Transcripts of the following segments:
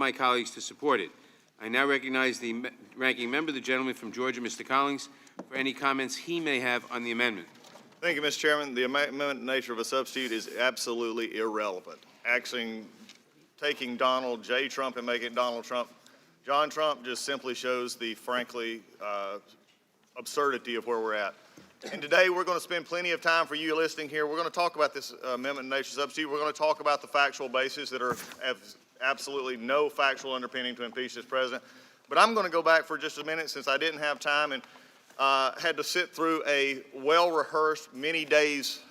my colleagues to support it. I now recognize the ranking member, the gentleman from Georgia, Mr. Collins, for any comments he may have on the amendment. Thank you, Mr. Chairman. The amendment nature of a substitute is absolutely irrelevant. Actually, taking Donald J. Trump and making it Donald Trump, John Trump just simply shows the, frankly, absurdity of where we're at. And today we're going to spend plenty of time for you listening here. We're going to talk about this amendment nature substitute. We're going to talk about the factual basis that have absolutely no factual underpinning to impeach this president. But I'm going to go back for just a minute since I didn't have time and had to sit through a well-rehearsed, many days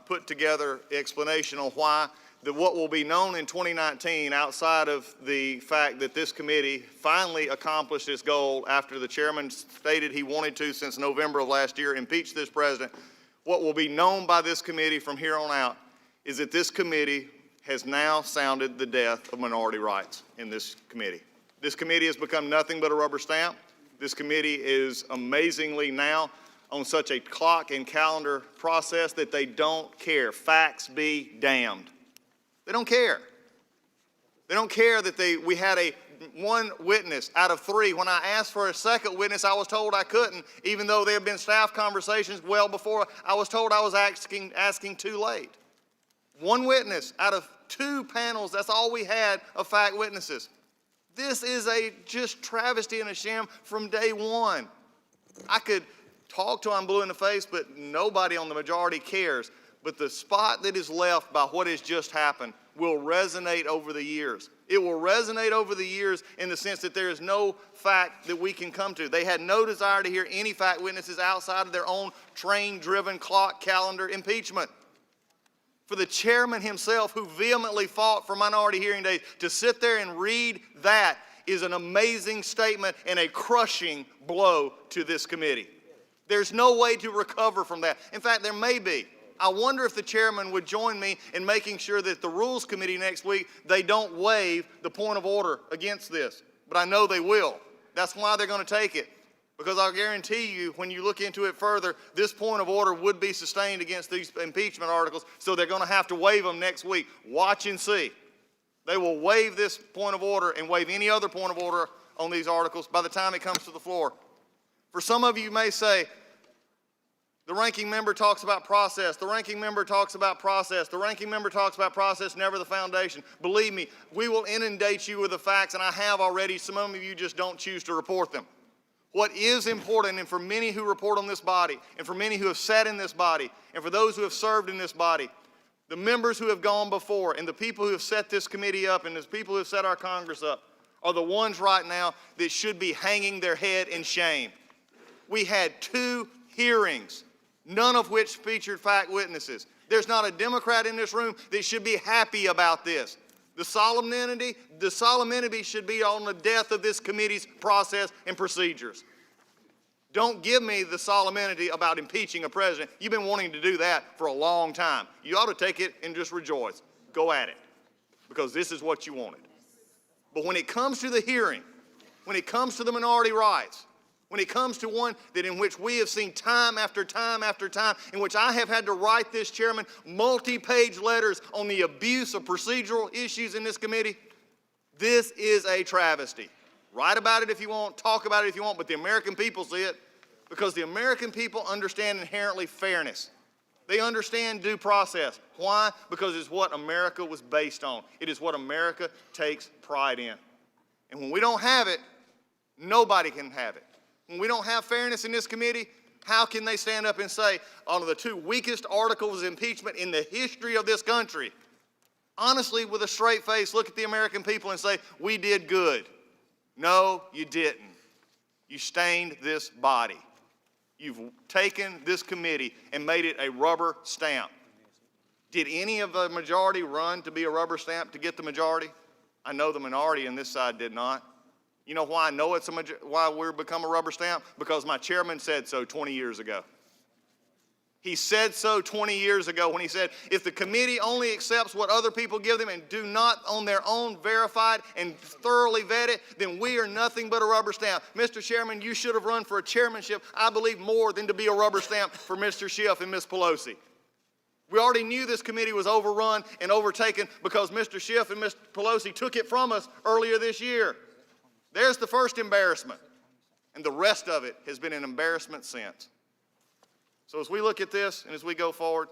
put together explanation on why that what will be known in 2019, outside of the fact that this committee finally accomplished its goal after the chairman stated he wanted to since November of last year, impeach this president, what will be known by this committee from here on out is that this committee has now sounded the death of minority rights in this committee. This committee has become nothing but a rubber stamp. This committee is amazingly now on such a clock and calendar process that they don't care. Facts be damned. They don't care. They don't care that we had one witness out of 3. When I asked for a second witness, I was told I couldn't, even though there had been staff conversations well before. I was told I was asking too late. 1 witness out of 2 panels, that's all we had of fact witnesses. This is a just travesty and a sham from day one. I could talk till I'm blue in the face, but nobody on the majority cares. But the spot that is left by what has just happened will resonate over the years. It will resonate over the years in the sense that there is no fact that we can come to. They had no desire to hear any fact witnesses outside of their own train-driven clock calendar impeachment. For the chairman himself, who vehemently fought for minority hearing days, to sit there and read that is an amazing statement and a crushing blow to this committee. There's no way to recover from that. In fact, there may be. I wonder if the chairman would join me in making sure that the Rules Committee next week, they don't waive the point of order against this. But I know they will. That's why they're going to take it. Because I'll guarantee you, when you look into it further, this point of order would be sustained against these impeachment articles, so they're going to have to waive them next week. Watch and see. They will waive this point of order and waive any other point of order on these articles by the time it comes to the floor. For some of you may say, the ranking member talks about process. The ranking member talks about process. The ranking member talks about process, never the foundation. Believe me, we will inundate you with the facts, and I have already. Some of you just don't choose to report them. What is important, and for many who report on this body, and for many who have sat in this body, and for those who have served in this body, the members who have gone before, and the people who have set this committee up, and the people who have set our Congress up, are the ones right now that should be hanging their head in shame. We had 2 hearings, none of which featured fact witnesses. There's not a Democrat in this room that should be happy about this. The solemnity should be on the death of this committee's process and procedures. Don't give me the solemnity about impeaching a president. You've been wanting to do that for a long time. You ought to take it and just rejoice. Go at it, because this is what you wanted. But when it comes to the hearing, when it comes to the minority rights, when it comes to one that in which we have seen time after time after time, in which I have had to write this chairman multi-page letters on the abuse of procedural issues in this committee, this is a travesty. Write about it if you want, talk about it if you want, but the American people see it, because the American people understand inherently fairness. They understand due process. Why? Because it's what America was based on. It is what America takes pride in. And when we don't have it, nobody can have it. When we don't have fairness in this committee, how can they stand up and say, on the 2 weakest articles of impeachment in the history of this country, honestly, with a straight face, look at the American people and say, we did good? No, you didn't. You stained this body. You've taken this committee and made it a rubber stamp. Did any of the majority run to be a rubber stamp to get the majority? I know the minority on this side did not. You know why I know it's why we've become a rubber stamp? Because my chairman said so 20 years ago. He said so 20 years ago when he said, if the committee only accepts what other people give them and do not on their own verify it and thoroughly vet it, then we are nothing but a rubber stamp. Mr. Chairman, you should have run for a chairmanship, I believe, more than to be a rubber stamp for Mr. Schiff and Ms. Pelosi. We already knew this committee was overrun and overtaken because Mr. Schiff and Mr. Pelosi took it from us earlier this year. There's the first embarrassment. And the rest of it has been an embarrassment since. So as we look at this and as we go forward,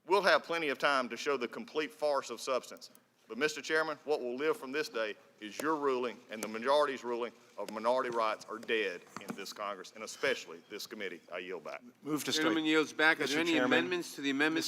we'll have plenty of time to show the complete farce of substance. But, Mr. Chairman, what will live from this day is your ruling and the majority's ruling of minority rights are dead in this Congress, and especially this committee. I yield back. Move to strike. Gentleman yields back. Are Mr. there any Chairman. amendments to the amendments?